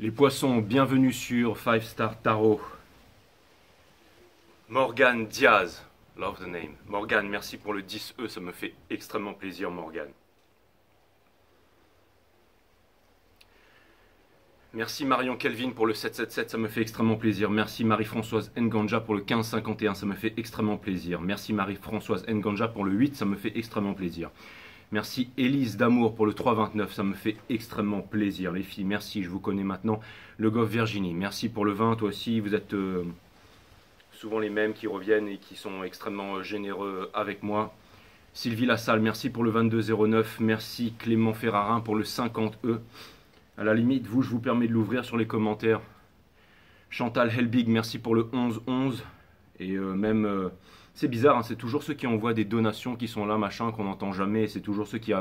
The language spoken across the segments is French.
Les poissons, bienvenue sur 5 Star Tarot. Morgane Diaz, love the name. Morgane, merci pour le 10E, ça me fait extrêmement plaisir, Morgane. Merci Marion Kelvin pour le 777, ça me fait extrêmement plaisir. Merci Marie-Françoise Nganja pour le 1551, ça me fait extrêmement plaisir. Merci Marie-Françoise Nganja pour le 8, ça me fait extrêmement plaisir. Merci Élise d'Amour pour le 329, ça me fait extrêmement plaisir. Les filles, merci, je vous connais maintenant. Le Goff Virginie, merci pour le 20, toi aussi, vous êtes souvent les mêmes qui reviennent et qui sont extrêmement généreux avec moi. Sylvie Lassalle, merci pour le 2209, merci Clément Ferrarin pour le 50E. À la limite, vous, je vous permets de l'ouvrir sur les commentaires. Chantal Helbig, merci pour le 1111. Et c'est bizarre, hein, c'est toujours ceux qui envoient des donations qui sont là, machin, qu'on n'entend jamais. C'est toujours ceux qui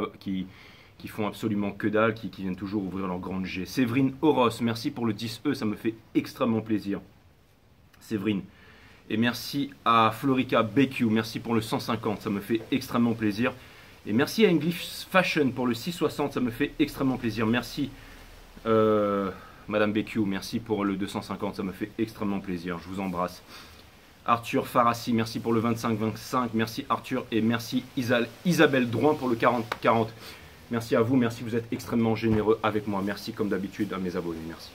font absolument que dalle, qui viennent toujours ouvrir leur grande G. Séverine Oros, merci pour le 10E, ça me fait extrêmement plaisir. Séverine. Et merci à Florica BQ, merci pour le 150, ça me fait extrêmement plaisir. Et merci à English Fashion pour le 660, ça me fait extrêmement plaisir. Merci Madame BQ, merci pour le 250, ça me fait extrêmement plaisir, je vous embrasse. Arthur Farassi, merci pour le 25-25, merci Arthur et merci Isabelle Drouin pour le 40-40. Merci à vous, merci, vous êtes extrêmement généreux avec moi, merci comme d'habitude à mes abonnés, merci.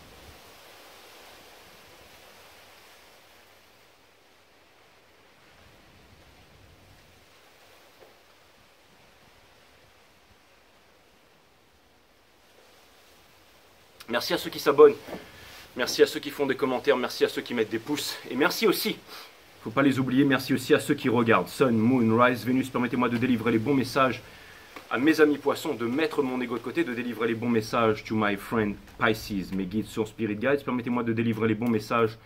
Merci à ceux qui s'abonnent, merci à ceux qui font des commentaires, merci à ceux qui mettent des pouces, et merci aussi, il ne faut pas les oublier, merci aussi à ceux qui regardent. Sun, Moon, Rise, Vénus, permettez-moi de délivrer les bons messages à mes amis poissons, de mettre mon ego de côté, de délivrer les bons messages to my friend Pisces, mes guides sur Spirit Guides, permettez-moi de délivrer les bons messages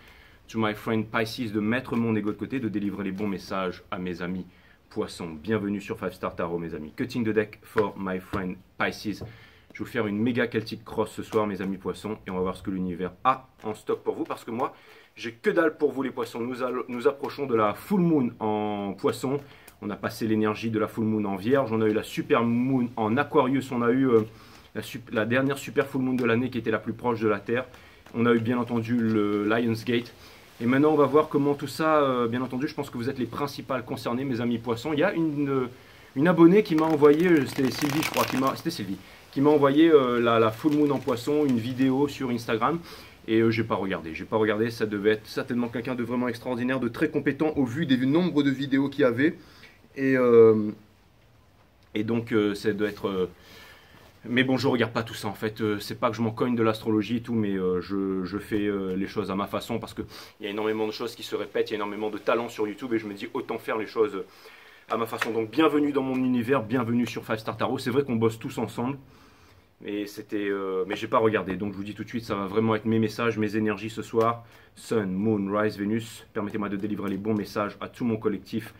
to my friend Pisces, de mettre mon ego de côté, de délivrer les bons messages à mes amis poissons. Bienvenue sur 5 Star Tarot, mes amis. Cutting the deck for my friend Pisces. Je vais vous faire une méga Celtic Cross ce soir, mes amis poissons, et on va voir ce que l'univers a en stock pour vous, parce que moi, j'ai que dalle pour vous les poissons. Nous approchons de la full moon en poisson. On a passé l'énergie de la full moon en vierge, on a eu la super moon en Aquarius, on a eu la dernière super full moon de l'année qui était la plus proche de la Terre. On a eu bien entendu le Lionsgate. Et maintenant, on va voir comment tout ça, bien entendu, je pense que vous êtes les principales concernés, mes amis poissons. Il y a une abonnée qui m'a envoyé, c'était Sylvie, je crois, c'était Sylvie, qui m'a envoyé la full moon en poisson, une vidéo sur Instagram, et j'ai pas regardé, ça devait être certainement quelqu'un de vraiment extraordinaire, de très compétent au vu des nombres de vidéos qu'il y avait, et donc ça doit être... mais bon, je regarde pas tout ça en fait, c'est pas que je m'en cogne de l'astrologie et tout, mais je fais les choses à ma façon, parce qu'il y a énormément de choses qui se répètent, il y a énormément de talents sur YouTube, et je me dis autant faire les choses à ma façon. Donc bienvenue dans mon univers, bienvenue sur 5 Star Tarot. C'est vrai qu'on bosse tous ensemble, mais mais j'ai pas regardé. Donc je vous dis tout de suite, ça va vraiment être mes messages, mes énergies ce soir. Sun, Moon, Rise, Vénus. Permettez-moi de délivrer les bons messages à tout mon collectif,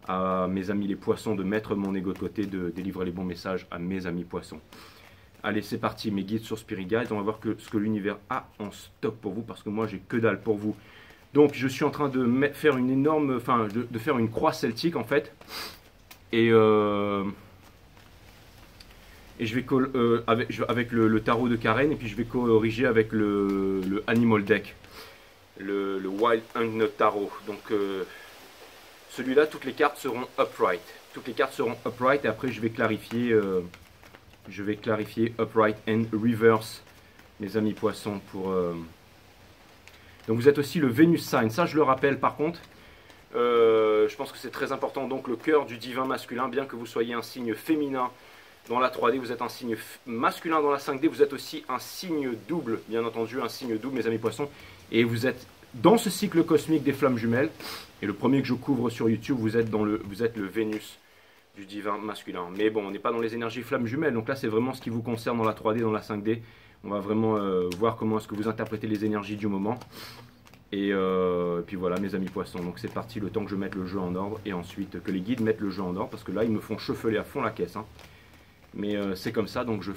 à mes amis les poissons, de mettre mon ego de côté, de délivrer les bons messages à mes amis poissons. Allez, c'est parti, mes guides sur Spirit Guides. On va voir ce que l'univers a en stock pour vous, parce que moi j'ai que dalle pour vous. Donc je suis en train de faire une énorme, enfin de faire une croix celtique en fait, et je vais avec le tarot de Karen, et puis je vais corriger avec le Animal Deck, le Wild Hunt Tarot. Donc celui-là, toutes les cartes seront upright, et après je vais clarifier upright and reverse, mes amis poissons, pour donc vous êtes aussi le Venus Sign, ça je le rappelle par contre, je pense que c'est très important. Donc le cœur du divin masculin, bien que vous soyez un signe féminin dans la 3D, vous êtes un signe masculin dans la 5D, vous êtes aussi un signe double, bien entendu, un signe double, mes amis poissons, et vous êtes dans ce cycle cosmique des flammes jumelles, et le premier que je couvre sur YouTube, vous êtes le Vénus du divin masculin. Mais bon, on n'est pas dans les énergies flammes jumelles, donc là c'est vraiment ce qui vous concerne dans la 3D, dans la 5D. On va vraiment voir comment est-ce que vous interprétez les énergies du moment. Et puis voilà, mes amis poissons. Donc c'est parti, le temps que je mette le jeu en ordre. Et ensuite que les guides mettent le jeu en ordre. Parce que là, ils me font chauffeler à fond la caisse. Hein. Mais c'est comme ça, donc je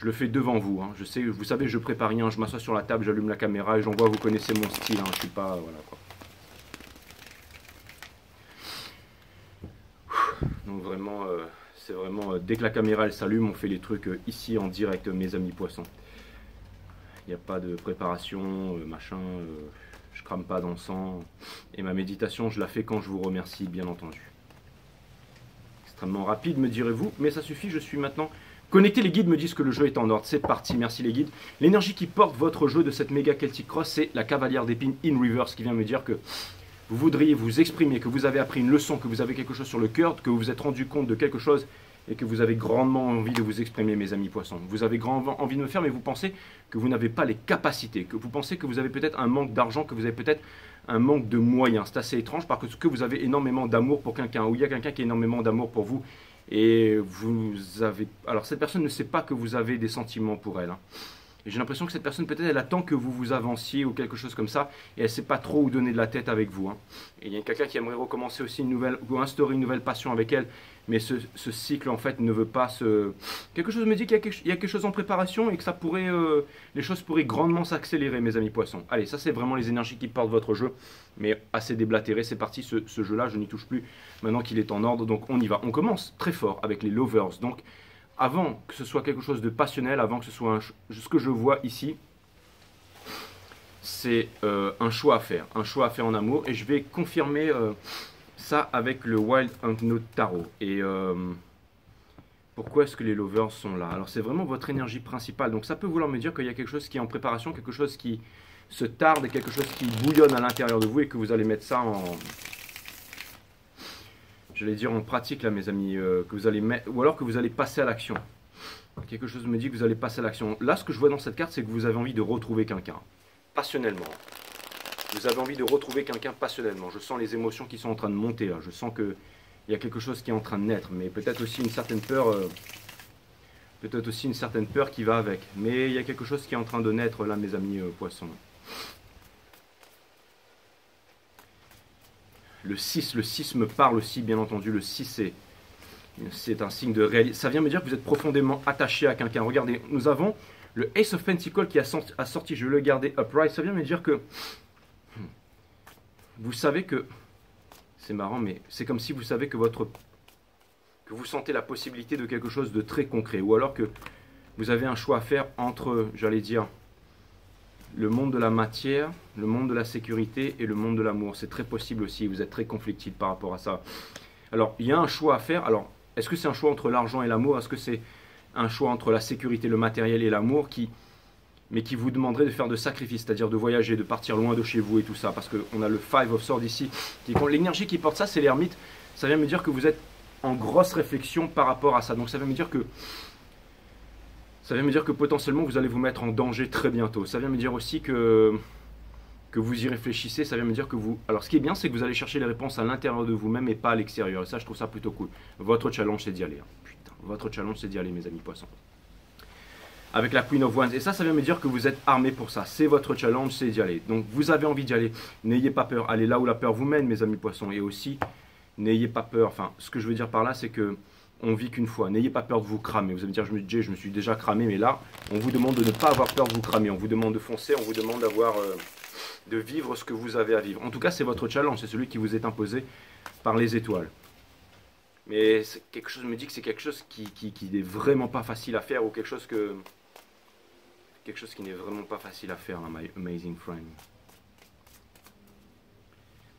le fais devant vous. Hein. Je sais, vous savez, je prépare rien. Je m'assois sur la table, j'allume la caméra et j'envoie. Vous connaissez mon style. Hein. Je suis pas... Voilà quoi. Donc vraiment... c'est vraiment, dès que la caméra elle s'allume, on fait les trucs ici en direct, mes amis poissons. Il n'y a pas de préparation, machin, je crame pas d'encens. Et ma méditation, je la fais quand je vous remercie, bien entendu. Extrêmement rapide, me direz-vous, mais ça suffit, je suis maintenant connecté. Les guides me disent que le jeu est en ordre, c'est parti, merci les guides. L'énergie qui porte votre jeu de cette méga Celtic Cross, c'est la cavalière d'épines in reverse qui vient me dire que vous voudriez vous exprimer, que vous avez appris une leçon, que vous avez quelque chose sur le cœur, que vous vous êtes rendu compte de quelque chose et que vous avez grandement envie de vous exprimer, mes amis poissons. Vous avez grandement envie de me faire, mais vous pensez que vous n'avez pas les capacités, que vous pensez que vous avez peut-être un manque d'argent, que vous avez peut-être un manque de moyens. C'est assez étrange parce que vous avez énormément d'amour pour quelqu'un, ou il y a quelqu'un qui a énormément d'amour pour vous, et vous avez... Alors cette personne ne sait pas que vous avez des sentiments pour elle, hein. Et j'ai l'impression que cette personne, peut-être, elle attend que vous vous avanciez ou quelque chose comme ça, et elle ne sait pas trop où donner de la tête avec vous, hein. Et il y a quelqu'un qui aimerait recommencer aussi une nouvelle, ou instaurer une nouvelle passion avec elle, mais ce cycle, en fait, ne veut pas se... Quelque chose me dit qu'il y a quelque chose en préparation et que ça pourrait, les choses pourraient grandement s'accélérer, mes amis poissons. Allez, ça, c'est vraiment les énergies qui portent votre jeu, mais assez déblatéré, c'est parti, ce jeu-là, je n'y touche plus, maintenant qu'il est en ordre, donc on y va. On commence très fort avec les lovers, donc... Avant que ce soit quelque chose de passionnel, avant que ce soit ce que je vois ici, c'est un choix à faire en amour. Et je vais confirmer ça avec le Wild Unknown Tarot. Et pourquoi est-ce que les lovers sont là? Alors c'est vraiment votre énergie principale. Donc ça peut vouloir me dire qu'il y a quelque chose qui est en préparation, quelque chose qui se tarde, quelque chose qui bouillonne à l'intérieur de vous et que vous allez mettre ça en... J'allais dire en pratique là mes amis, que vous allez mettre, ou alors que vous allez passer à l'action. Quelque chose me dit que vous allez passer à l'action. Là ce que je vois dans cette carte c'est que vous avez envie de retrouver quelqu'un, passionnellement. Vous avez envie de retrouver quelqu'un passionnellement. Je sens les émotions qui sont en train de monter là. Je sens qu'il y a quelque chose qui est en train de naître, mais peut-être aussi une certaine peur, qui va avec. Mais il y a quelque chose qui est en train de naître là mes amis poissons. Le 6 me parle aussi, bien entendu. Le 6, c'est un signe de réalité. Ça vient me dire que vous êtes profondément attaché à quelqu'un. Regardez, nous avons le Ace of Pentacles qui a sorti, je vais le garder upright. Ça vient me dire que vous savez que... C'est marrant, mais c'est comme si vous savez que vous sentez la possibilité de quelque chose de très concret. Ou alors que vous avez un choix à faire entre, j'allais dire... le monde de la matière, le monde de la sécurité et le monde de l'amour. C'est très possible aussi, vous êtes très conflictif par rapport à ça. Alors, il y a un choix à faire. Alors, est-ce que c'est un choix entre l'argent et l'amour? Est-ce que c'est un choix entre la sécurité, le matériel et l'amour mais qui vous demanderait de faire de sacrifices, c'est-à-dire de voyager, de partir loin de chez vous et tout ça? Parce qu'on a le Five of Swords ici. L'énergie qui porte ça, c'est l'ermite. Ça vient me dire que vous êtes en grosse réflexion par rapport à ça. Donc, ça vient me dire que... Ça vient me dire que potentiellement vous allez vous mettre en danger très bientôt. Ça vient me dire aussi que vous y réfléchissez. Ça vient me dire que vous... Alors ce qui est bien, c'est que vous allez chercher les réponses à l'intérieur de vous-même et pas à l'extérieur. Et ça, je trouve ça plutôt cool. Votre challenge, c'est d'y aller. Putain, votre challenge, c'est d'y aller, mes amis poissons. Avec la Queen of Wands. Et ça vient me dire que vous êtes armé pour ça. C'est votre challenge, c'est d'y aller. Donc vous avez envie d'y aller. N'ayez pas peur. Allez là où la peur vous mène, mes amis poissons. Et aussi, n'ayez pas peur. Enfin, ce que je veux dire par là, c'est que... on vit qu'une fois. N'ayez pas peur de vous cramer. Vous allez me dire, je me suis déjà cramé, mais là, on vous demande de ne pas avoir peur de vous cramer. On vous demande de foncer, on vous demande de vivre ce que vous avez à vivre. En tout cas, c'est votre challenge, c'est celui qui vous est imposé par les étoiles. Mais quelque chose me dit que c'est quelque chose qui n'est vraiment pas facile à faire, ou quelque chose qui n'est vraiment pas facile à faire, hein, my amazing friend.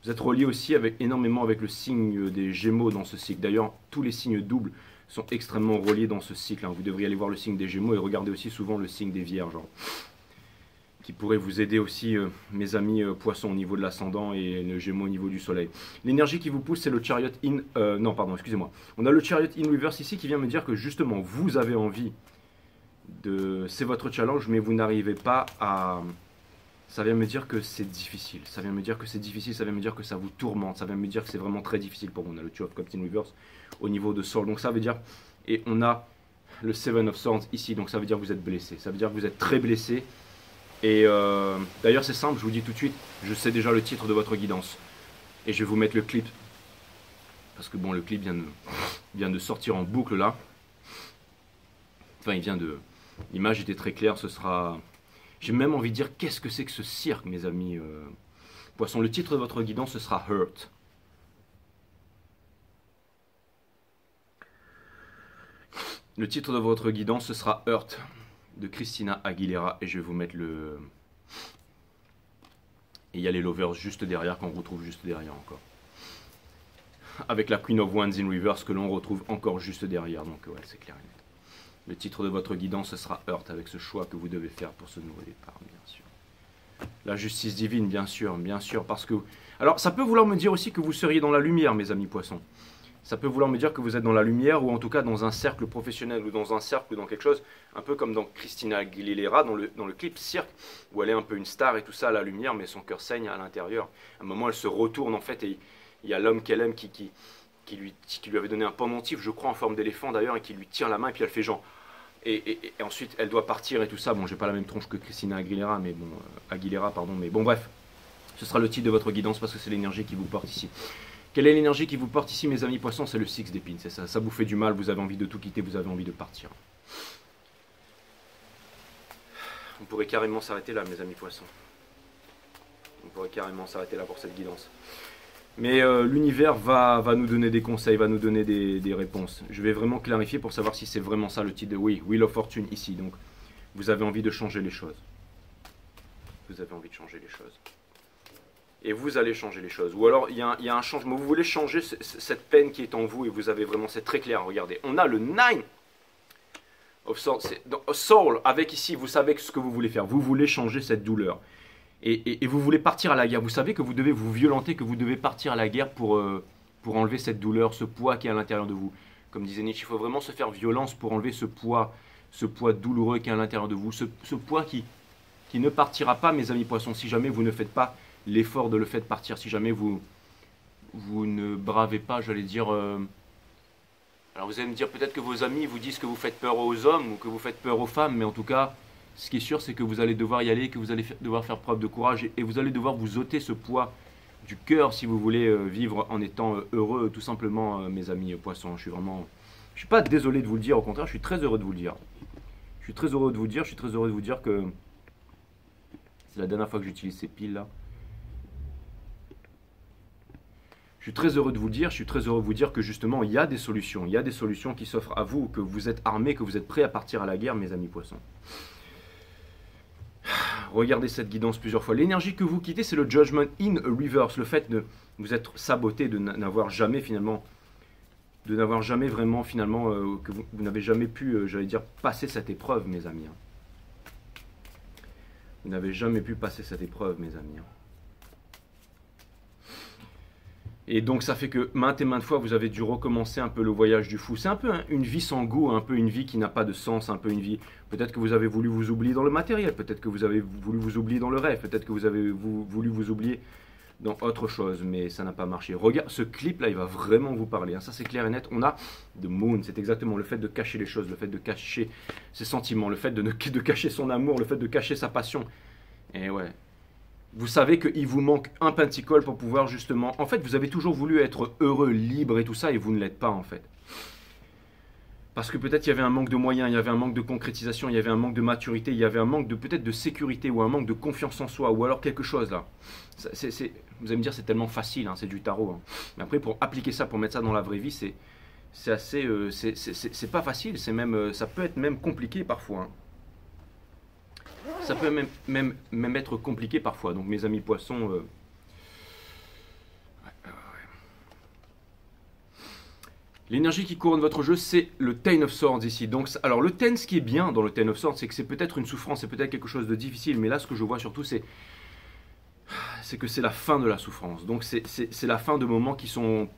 Vous êtes relié aussi énormément avec le signe des Gémeaux dans ce cycle. D'ailleurs, tous les signes doubles sont extrêmement reliés dans ce cycle, hein. Vous devriez aller voir le signe des Gémeaux et regarder aussi souvent le signe des Vierges, hein, qui pourrait vous aider aussi, mes amis Poissons, au niveau de l'ascendant et le Gémeaux au niveau du Soleil. L'énergie qui vous pousse, c'est le Chariot in... non, pardon, excusez-moi. On a le Chariot in Reverse ici qui vient me dire que justement, vous avez envie de... C'est votre challenge, mais vous n'arrivez pas à... Ça vient me dire que c'est difficile, ça vient me dire que c'est difficile, ça vient me dire que ça vous tourmente, ça vient me dire que c'est vraiment très difficile pour vous. On a le Two of Cups in Reverse au niveau de Sol, donc ça veut dire, et on a le Seven of Swords ici, donc ça veut dire que vous êtes blessé, ça veut dire que vous êtes très blessé. Et d'ailleurs c'est simple, je vous dis tout de suite, je sais déjà le titre de votre guidance, et je vais vous mettre le clip, parce que bon, le clip vient de sortir en boucle là, enfin l'image était très claire, ce sera... J'ai même envie de dire, qu'est-ce que c'est que ce cirque, mes amis Poissons, le titre de votre guidance, ce sera Hurt. Le titre de votre guidance, ce sera Hurt. de Christina Aguilera. Et je vais vous mettre le... Et il y a les Lovers juste derrière, qu'on retrouve juste derrière encore. Avec la Queen of Wands in Reverse que l'on retrouve encore juste derrière. Donc ouais, c'est clair et net. Le titre de votre guidance, ce sera Heart, avec ce choix que vous devez faire pour ce nouveau départ, bien sûr. La justice divine, bien sûr, parce que... Alors, ça peut vouloir me dire aussi que vous seriez dans la lumière, mes amis poissons. Ça peut vouloir me dire que vous êtes dans la lumière, ou en tout cas dans un cercle professionnel, ou dans un cercle, ou dans quelque chose, un peu comme dans Christina Aguilera, dans le clip Cirque, où elle est un peu une star et tout ça à la lumière, mais son cœur saigne à l'intérieur. À un moment, elle se retourne, en fait, et il y a l'homme qu'elle aime qui lui avait donné un pendentif, je crois, en forme d'éléphant d'ailleurs, et qui lui tire la main, et puis elle fait genre... Et ensuite, elle doit partir et tout ça. Bon, j'ai pas la même tronche que Christina Aguilera, mais bon, mais bon, bref. Ce sera le titre de votre guidance parce que c'est l'énergie qui vous porte ici. Quelle est l'énergie qui vous porte ici, mes amis poissons? C'est le 6 d'épines, c'est ça. Ça vous fait du mal, vous avez envie de tout quitter, vous avez envie de partir. On pourrait carrément s'arrêter là, mes amis poissons. On pourrait carrément s'arrêter là pour cette guidance. Mais l'univers va nous donner des conseils, va nous donner des réponses. Je vais vraiment clarifier pour savoir si c'est vraiment ça le titre de oui, Wheel of Fortune ici. Donc, vous avez envie de changer les choses. Vous avez envie de changer les choses. Et vous allez changer les choses. Ou alors, il y a un changement. Vous voulez changer cette peine qui est en vous et vous avez vraiment, c'est très clair. Regardez, on a le 9 of Swords. Soul, avec ici, vous savez ce que vous voulez faire. Vous voulez changer cette douleur. Et vous voulez partir à la guerre. Vous savez que vous devez vous violenter, que vous devez partir à la guerre pour enlever cette douleur, ce poids qui est à l'intérieur de vous. Comme disait Nietzsche, il faut vraiment se faire violence pour enlever ce poids douloureux qui est à l'intérieur de vous. Ce poids qui ne partira pas, mes amis poissons, si jamais vous ne faites pas l'effort de le faire partir. Si jamais vous ne bravez pas, j'allais dire... Alors vous allez me dire peut-être que vos amis vous disent que vous faites peur aux hommes ou que vous faites peur aux femmes, mais en tout cas... Ce qui est sûr, c'est que vous allez devoir y aller, que vous allez devoir faire preuve de courage et vous allez devoir vous ôter ce poids du cœur si vous voulez vivre en étant heureux, tout simplement, mes amis poissons. Je suis pas désolé de vous le dire, au contraire, je suis très heureux de vous le dire. Je suis très heureux de vous dire que c'est la dernière fois que j'utilise ces piles là. Je suis très heureux de vous le dire, je suis très heureux de vous dire que justement il y a des solutions qui s'offrent à vous, que vous êtes armés, que vous êtes prêts à partir à la guerre, mes amis poissons. Regardez cette guidance plusieurs fois. L'énergie que vous quittez, c'est le Judgment in Reverse. Le fait de vous être saboté, de n'avoir jamais finalement, que vous n'avez jamais pu, j'allais dire, passer cette épreuve, mes amis. Vous n'avez jamais pu passer cette épreuve, mes amis. Et donc ça fait que maintes et maintes fois, vous avez dû recommencer un peu le voyage du fou. C'est un peu une vie sans goût, un peu une vie qui n'a pas de sens, un peu une vie... Peut-être que vous avez voulu vous oublier dans le matériel, peut-être que vous avez voulu vous oublier dans le rêve, peut-être que vous avez voulu vous oublier dans autre chose, mais ça n'a pas marché. Regarde, ce clip-là, il va vraiment vous parler. Ça, c'est clair et net. On a The Moon, c'est exactement le fait de cacher les choses, le fait de cacher ses sentiments, le fait de cacher son amour, le fait de cacher sa passion. Et ouais... Vous savez qu'il vous manque un penticole pour pouvoir justement... En fait, vous avez toujours voulu être heureux, libre et tout ça, et vous ne l'êtes pas en fait. Parce que peut-être il y avait un manque de moyens, il y avait un manque de concrétisation, il y avait un manque de maturité, il y avait un manque de peut-être de sécurité ou un manque de confiance en soi, ou alors quelque chose là. Vous allez me dire c'est tellement facile, hein, c'est du tarot. Hein. Mais après pour appliquer ça, pour mettre ça dans la vraie vie, c'est assez... c'est pas facile, ça peut être même compliqué parfois. Hein. Ça peut même être compliqué parfois. Donc mes amis poissons... L'énergie qui couronne votre jeu, c'est le Ten of Swords ici. Donc, alors le Ten, ce qui est bien dans le Ten of Swords, c'est que c'est peut-être une souffrance, c'est peut-être quelque chose de difficile. Mais là, ce que je vois surtout, c'est que c'est la fin de la souffrance. Donc c'est la fin de moments qui sont...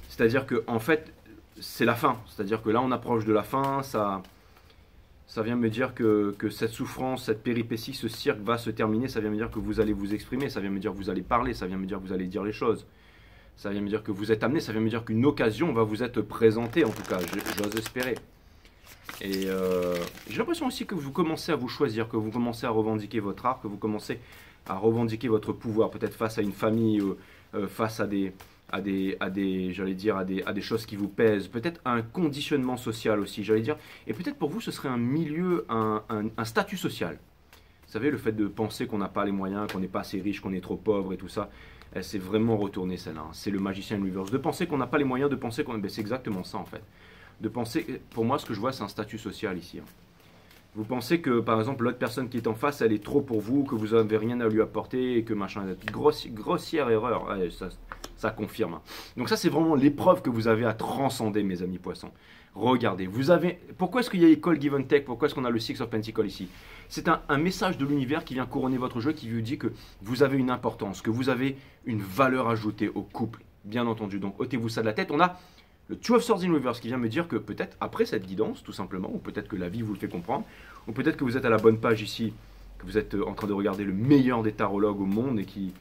C'est-à-dire que en fait, c'est la fin. C'est-à-dire que là, on approche de la fin, ça vient me dire que cette souffrance, cette péripétie, ce cirque va se terminer. Ça vient me dire que vous allez vous exprimer. Ça vient me dire que vous allez parler. Ça vient me dire que vous allez dire les choses. Ça vient me dire que vous êtes amené. Ça vient me dire qu'une occasion va vous être présentée. En tout cas, j'ose espérer. Et j'ai l'impression aussi que vous commencez à vous choisir. Que vous commencez à revendiquer votre art. Que vous commencez à revendiquer votre pouvoir. Peut-être face à une famille. Face à des choses qui vous pèsent, peut-être un conditionnement social aussi, j'allais dire, et peut-être pour vous ce serait un milieu, un statut social. Vous savez, le fait de penser qu'on n'a pas les moyens, qu'on n'est pas assez riche, qu'on est trop pauvre et tout ça, elle s'est vraiment retournée celle-là. Hein. C'est le magicien reverse. De penser qu'on n'a pas les moyens, de penser qu'on... Ben, c'est exactement ça en fait. De penser, pour moi ce que je vois c'est un statut social ici. Hein. Vous pensez que, par exemple, l'autre personne qui est en face, elle est trop pour vous, que vous n'avez rien à lui apporter, et que machin, grossière erreur, ouais, ça confirme. Donc ça, c'est vraiment l'épreuve que vous avez à transcender, mes amis poissons. Regardez, pourquoi est-ce qu'il y a Call Give and Take? Pourquoi est-ce qu'on a le Six of Pentacles ici? C'est un message de l'univers qui vient couronner votre jeu, qui vous dit que vous avez une importance, que vous avez une valeur ajoutée au couple, bien entendu. Donc ôtez-vous ça de la tête. On a le Two of Swords in Reverse qui vient me dire que peut-être après cette guidance, tout simplement, ou peut-être que la vie vous le fait comprendre, ou peut-être que vous êtes à la bonne page ici, que vous êtes en train de regarder le meilleur des tarologues au monde et qui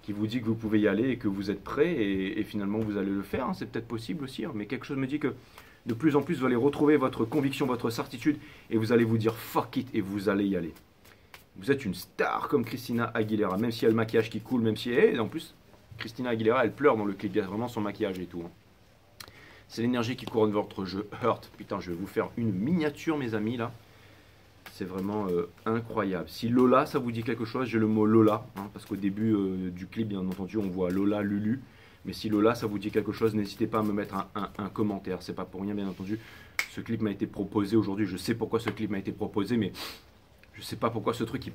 vous dit que vous pouvez y aller et que vous êtes prêt et finalement vous allez le faire. Hein. C'est peut-être possible aussi, hein, mais quelque chose me dit que de plus en plus vous allez retrouver votre conviction, votre certitude et vous allez vous dire fuck it et vous allez y aller. Vous êtes une star comme Christina Aguilera, même si elle a le maquillage qui coule, même si en plus Christina Aguilera elle pleure dans le clip, il y a vraiment son maquillage et tout. Hein. C'est l'énergie qui couronne votre jeu. Hurt. Putain, je vais vous faire une miniature, mes amis, là. C'est vraiment incroyable. Si Lola, ça vous dit quelque chose, j'ai le mot Lola. Hein, parce qu'au début du clip, bien entendu, on voit Lola, Lulu. Mais si Lola, ça vous dit quelque chose, n'hésitez pas à me mettre un commentaire. C'est pas pour rien, bien entendu. Ce clip m'a été proposé aujourd'hui. Je sais pourquoi ce clip m'a été proposé, mais je sais pas pourquoi ce truc,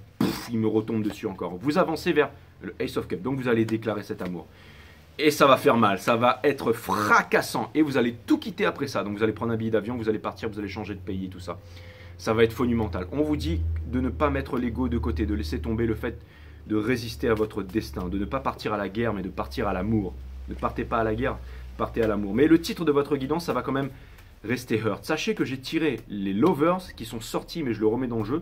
il me retombe dessus encore. Vous avancez vers le Ace of Cups. Donc, vous allez déclarer cet amour. Et ça va faire mal, ça va être fracassant. Et vous allez tout quitter après ça. Donc vous allez prendre un billet d'avion, vous allez partir, vous allez changer de pays, tout ça. Ça va être monumental. On vous dit de ne pas mettre l'ego de côté, de laisser tomber le fait de résister à votre destin, de ne pas partir à la guerre, mais de partir à l'amour. Ne partez pas à la guerre, partez à l'amour. Mais le titre de votre guidance, ça va quand même rester Hurt. Sachez que j'ai tiré les Lovers qui sont sortis, mais je le remets dans le jeu.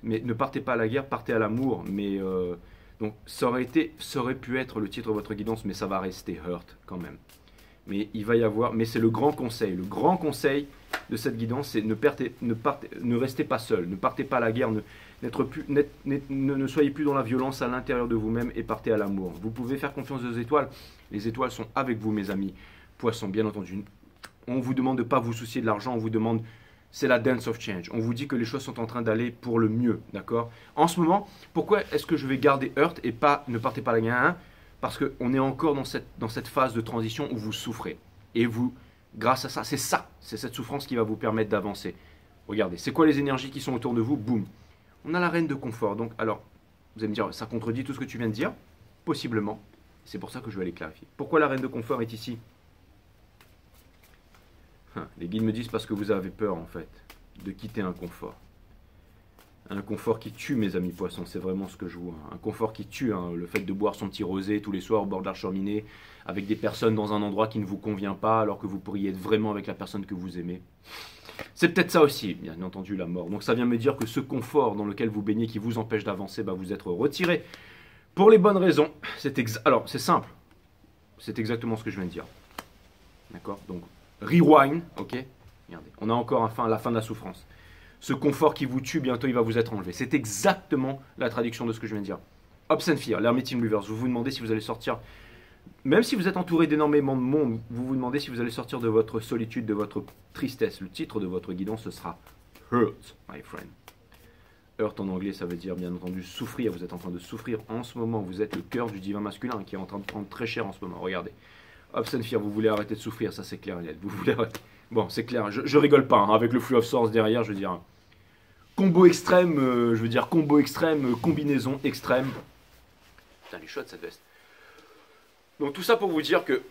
Mais ne partez pas à la guerre, partez à l'amour. Mais... donc ça aurait pu être le titre de votre guidance, mais ça va rester Hurt quand même. Mais il va y avoir, mais c'est le grand conseil. Le grand conseil de cette guidance, c'est ne restez pas seul, ne partez pas à la guerre, ne soyez plus dans la violence à l'intérieur de vous-même et partez à l'amour. Vous pouvez faire confiance aux étoiles. Les étoiles sont avec vous, mes amis. Poissons, bien entendu. On vous demande de ne pas vous soucier de l'argent, on vous demande... C'est la dance of change. On vous dit que les choses sont en train d'aller pour le mieux, d'accord? En ce moment, pourquoi est-ce que je vais garder Hurt et pas ne partez pas la guerre? Parce qu'on est encore dans cette phase de transition où vous souffrez. Et vous, grâce à ça, c'est cette souffrance qui va vous permettre d'avancer. Regardez, c'est quoi les énergies qui sont autour de vous? Boum. On a la reine de confort. Donc, alors, vous allez me dire, ça contredit tout ce que tu viens de dire? Possiblement. C'est pour ça que je vais aller clarifier. Pourquoi la reine de confort est ici? Les guides me disent parce que vous avez peur en fait de quitter un confort. Un confort qui tue, mes amis poissons, c'est vraiment ce que je vois. Un confort qui tue, hein, le fait de boire son petit rosé tous les soirs au bord de la cheminée, avec des personnes dans un endroit qui ne vous convient pas, alors que vous pourriez être vraiment avec la personne que vous aimez. C'est peut-être ça aussi, bien entendu, la mort. Donc ça vient me dire que ce confort dans lequel vous baignez, qui vous empêche d'avancer, va vous être retiré pour les bonnes raisons. Alors, c'est simple. C'est exactement ce que je viens de dire. D'accord? Donc, rewind, ok? Regardez, on a encore la fin de la souffrance. Ce confort qui vous tue, bientôt il va vous être enlevé. C'est exactement la traduction de ce que je viens de dire. Hopes and Fear, l'Hermit in Reverse. Vous vous demandez si vous allez sortir, même si vous êtes entouré d'énormément de monde, vous vous demandez si vous allez sortir de votre solitude, de votre tristesse. Le titre de votre guidance, ce sera Hurt, my friend. Hurt en anglais, ça veut dire bien entendu souffrir. Vous êtes en train de souffrir en ce moment. Vous êtes le cœur du divin masculin qui est en train de prendre très cher en ce moment. Regardez. Hopes and Fear, vous voulez arrêter de souffrir, ça c'est clair et net. Vous voulez arrêter. Bon, c'est clair, je rigole pas, hein, avec le Flux of Swords derrière, je veux dire. Combo extrême, combinaison extrême. Putain, elle est chaude cette veste. Donc tout ça pour vous dire que...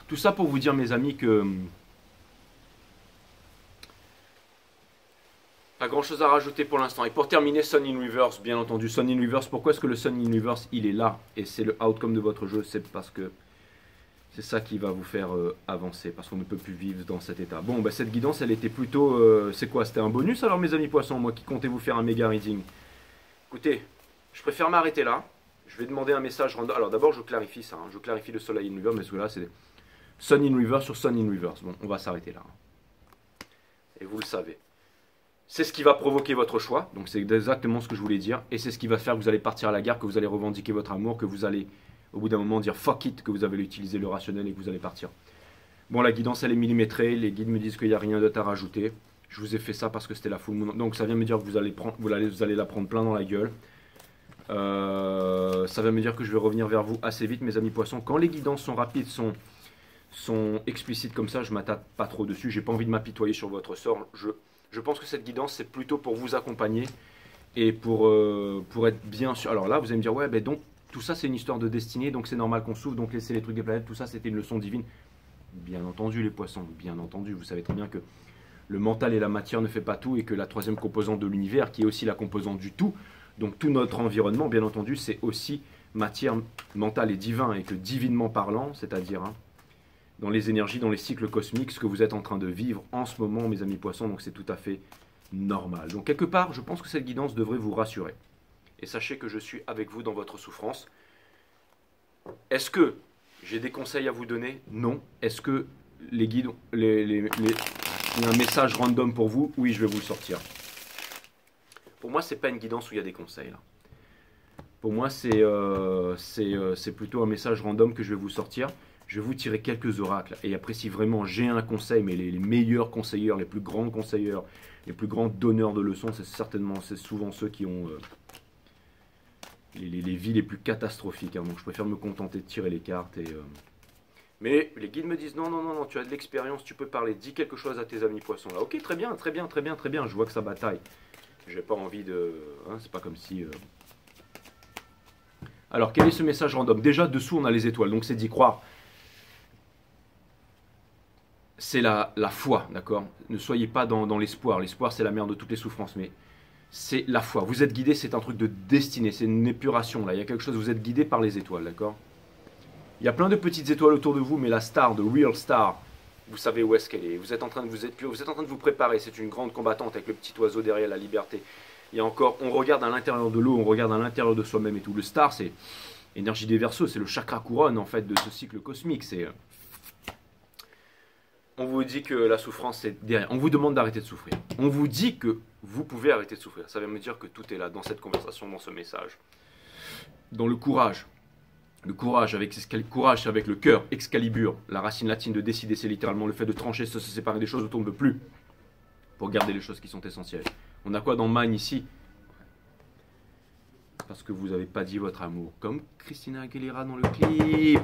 Tout ça pour vous dire, mes amis, que... Pas grand chose à rajouter pour l'instant. Et pour terminer, Sun in Reverse, bien entendu. Sun in Reverse, pourquoi est-ce que le Sun in Reverse, il est là? Et c'est le outcome de votre jeu, c'est parce que c'est ça qui va vous faire avancer. Parce qu'on ne peut plus vivre dans cet état. Bon, bah, cette guidance, elle était plutôt... c'est quoi? C'était un bonus alors, mes amis poissons? Moi qui comptais vous faire un méga reading. Écoutez, je préfère m'arrêter là. Je vais demander un message random. Alors d'abord, je clarifie ça. Hein. Je clarifie le Soleil in Reverse, mais celui-là, c'est Sun in Reverse sur Sun in Reverse. Bon, on va s'arrêter là. Et vous le savez. C'est ce qui va provoquer votre choix, donc c'est exactement ce que je voulais dire, et c'est ce qui va faire que vous allez partir à la guerre, que vous allez revendiquer votre amour, que vous allez au bout d'un moment dire fuck it, que vous avez utilisé le rationnel et que vous allez partir. Bon, la guidance elle est millimétrée, les guides me disent qu'il n'y a rien d'autre à rajouter, je vous ai fait ça parce que c'était la full moon, donc ça vient me dire que vous allez la prendre plein dans la gueule. Ça va me dire que je vais revenir vers vous assez vite, mes amis poissons. Quand les guidances sont rapides, sont explicites comme ça, je m'attarde pas trop dessus, j'ai pas envie de m'apitoyer sur votre sort, Je pense que cette guidance, c'est plutôt pour vous accompagner et pour être bien sûr. Alors là, vous allez me dire, ouais, ben donc tout ça, c'est une histoire de destinée, donc c'est normal qu'on souffre, donc laisser les trucs des planètes, tout ça, c'était une leçon divine. Bien entendu, les poissons, bien entendu. Vous savez très bien que le mental et la matière ne fait pas tout et que la troisième composante de l'univers, qui est aussi la composante du tout, donc tout notre environnement, bien entendu, c'est aussi matière, mentale et divin, et que divinement parlant, c'est-à-dire dans les énergies, dans les cycles cosmiques, ce que vous êtes en train de vivre en ce moment, mes amis poissons, donc c'est tout à fait normal. Donc quelque part, je pense que cette guidance devrait vous rassurer. Et sachez que je suis avec vous dans votre souffrance. Est-ce que j'ai des conseils à vous donner? Non. Est-ce que les guides, il y a un message random pour vous? Oui, je vais vous le sortir. Pour moi, ce n'est pas une guidance où il y a des conseils. Là. Pour moi, c'est plutôt un message random que je vais vous sortir. Je vais vous tirer quelques oracles. Et après, si vraiment j'ai un conseil, mais les meilleurs conseilleurs, les plus grands conseilleurs, les plus grands donneurs de leçons, c'est souvent ceux qui ont les vies les plus catastrophiques. Donc je préfère me contenter de tirer les cartes. Mais les guides me disent non, non, non, non, tu as de l'expérience, tu peux parler, dis quelque chose à tes amis poissons. Là, ok, très bien, très bien, très bien, très bien. Je vois que ça bataille. J'ai pas envie de... c'est pas comme si... Alors, quel est ce message random? Déjà, dessous, on a les étoiles, donc c'est d'y croire. C'est la foi, d'accord? Ne soyez pas dans l'espoir. L'espoir, c'est la mère de toutes les souffrances, mais c'est la foi. Vous êtes guidé, c'est un truc de destinée, c'est une épuration, là. Il y a quelque chose, vous êtes guidé par les étoiles, d'accord? Il y a plein de petites étoiles autour de vous, mais la star, the real star, vous savez où est-ce qu'elle est. Vous êtes en train de vous préparer. C'est une grande combattante avec le petit oiseau derrière la liberté. Il y a encore, on regarde à l'intérieur de l'eau, on regarde à l'intérieur de soi-même et tout. Le star, c'est énergie des Verseaux, c'est le chakra couronne en fait de ce cycle cosmique. On vous dit que la souffrance c'est derrière. On vous demande d'arrêter de souffrir. On vous dit que vous pouvez arrêter de souffrir. Ça veut me dire que tout est là dans cette conversation, dans ce message. Dans le courage. Le courage, courage, c'est avec le cœur, Excalibur, la racine latine de décider, c'est littéralement le fait de trancher, se séparer des choses, on ne tombe plus, pour garder les choses qui sont essentielles. On a quoi dans Mine ici? Parce que vous n'avez pas dit votre amour. Comme Christina Aguilera dans le clip.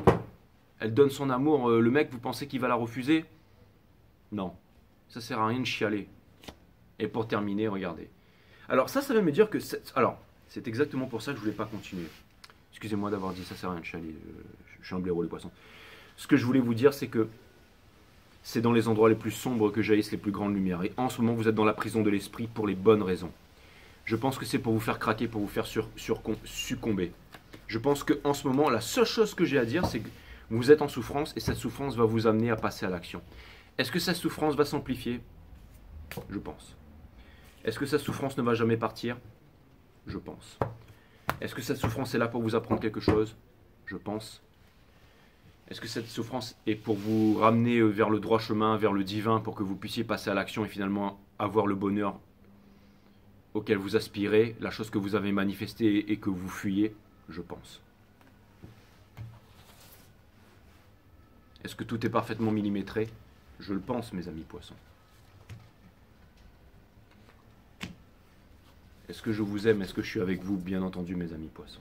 Elle donne son amour, le mec, vous pensez qu'il va la refuser? Non, ça sert à rien de chialer. Et pour terminer, regardez. Alors ça veut me dire que... c'est exactement pour ça que je ne voulais pas continuer. Excusez-moi d'avoir dit ça, sert à rien de chialer. Je suis un blaireau, les poissons. Ce que je voulais vous dire, c'est que c'est dans les endroits les plus sombres que jaillissent les plus grandes lumières. Et en ce moment, vous êtes dans la prison de l'esprit pour les bonnes raisons. Je pense que c'est pour vous faire craquer, pour vous faire succomber. Je pense qu'en ce moment, la seule chose que j'ai à dire, c'est que vous êtes en souffrance et cette souffrance va vous amener à passer à l'action. Est-ce que cette souffrance va s'amplifier? Je pense. Est-ce que cette souffrance ne va jamais partir? Je pense. Est-ce que cette souffrance est là pour vous apprendre quelque chose? Je pense. Est-ce que cette souffrance est pour vous ramener vers le droit chemin, vers le divin, pour que vous puissiez passer à l'action et finalement avoir le bonheur auquel vous aspirez, la chose que vous avez manifestée et que vous fuyez? Je pense. Est-ce que tout est parfaitement millimétré? Je le pense, mes amis poissons. Est-ce que je vous aime? Est-ce que je suis avec vous? Bien entendu, mes amis poissons.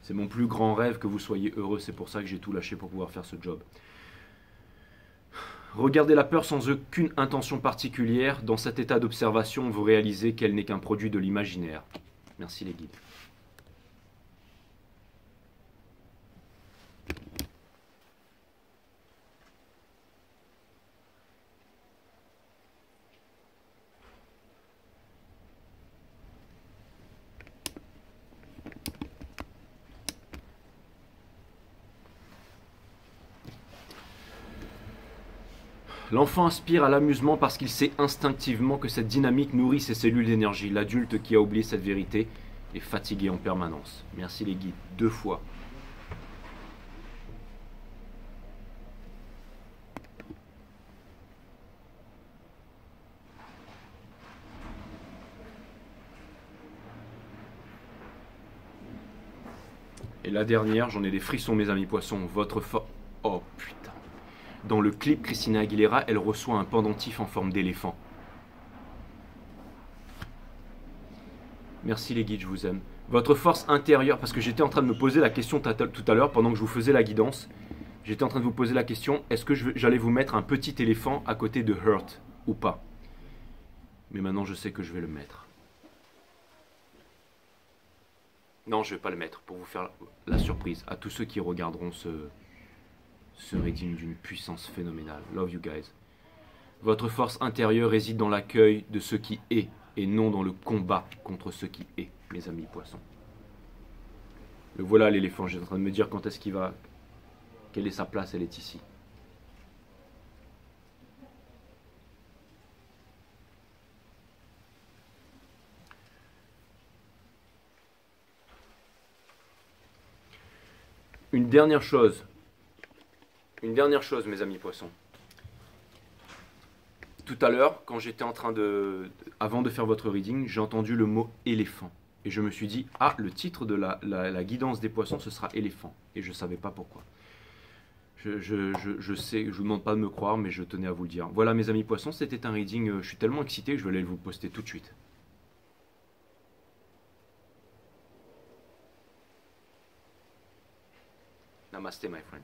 C'est mon plus grand rêve que vous soyez heureux. C'est pour ça que j'ai tout lâché pour pouvoir faire ce job. Regardez la peur sans aucune intention particulière. Dans cet état d'observation, vous réalisez qu'elle n'est qu'un produit de l'imaginaire. Merci les guides. L'enfant aspire à l'amusement parce qu'il sait instinctivement que cette dynamique nourrit ses cellules d'énergie. L'adulte qui a oublié cette vérité est fatigué en permanence. Merci les guides, 2 fois. Et la dernière, j'en ai des frissons mes amis poissons. Votre Oh putain. Dans le clip Christina Aguilera, elle reçoit un pendentif en forme d'éléphant. Merci les guides, je vous aime. Votre force intérieure, parce que j'étais en train de me poser la question tout à l'heure, pendant que je vous faisais la guidance, j'étais en train de vous poser la question, est-ce que j'allais vous mettre un petit éléphant à côté de Hurt ou pas? Mais maintenant, je sais que je vais le mettre. Non, je ne vais pas le mettre pour vous faire la surprise à tous ceux qui regarderont ce reading d'une puissance phénoménale. Love you guys. Votre force intérieure réside dans l'accueil de ce qui est et non dans le combat contre ce qui est, mes amis poissons. Le voilà l'éléphant, j'étais en train de me dire quand est-ce qu'il va, quelle est sa place, elle est ici. Une dernière chose, mes amis poissons. Tout à l'heure, quand j'étais en train avant de faire votre reading, j'ai entendu le mot éléphant. Et je me suis dit, ah, le titre de la guidance des poissons, ce sera éléphant. Et je ne savais pas pourquoi. Je sais, je vous demande pas de me croire, mais je tenais à vous le dire. Voilà mes amis poissons, c'était un reading, je suis tellement excité que je vais aller vous poster tout de suite. Namaste my friend.